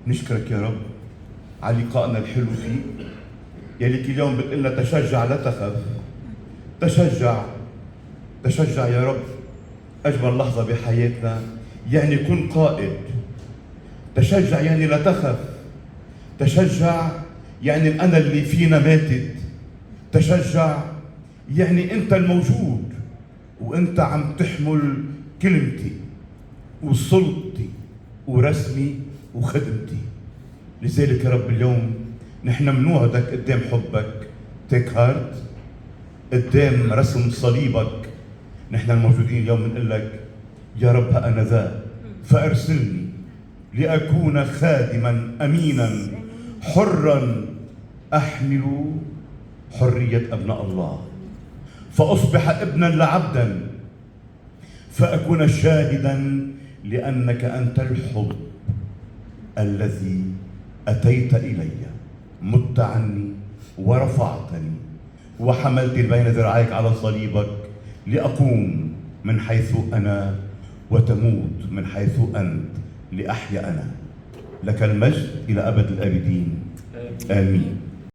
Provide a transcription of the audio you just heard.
نشكرك يا رب على لقائنا الحلو فيك، يلي كل يوم بتقلنا تشجع لا تخف. تشجع تشجع يا رب. أجمل لحظة بحياتنا يعني كن قائد. تشجع يعني لا تخف. تشجع يعني الأنا اللي فينا ماتت. تشجع يعني أنت الموجود، وأنت عم تحمل كلمتي وسلطتي ورسمي وخدمتي. لذلك يا رب اليوم نحن منوعدك قدام حبك، تيك هارت، قدام رسم صليبك. نحن الموجودين اليوم بنقول لك يا رب ها أنا ذا، فأرسلني لأكون خادما أمينا حرا أحمل حرية أبناء الله، فأصبح ابنا لعبدا، فأكون شاهدا لأنك أنت الحب الذي أتيت إلي، مت عني ورفعتني وحملت بين ذراعيك على صليبك، لأقوم من حيث أنا وتموت من حيث أنت، لأحيا أنا. لك المجد إلى أبد الآبدين. آمين.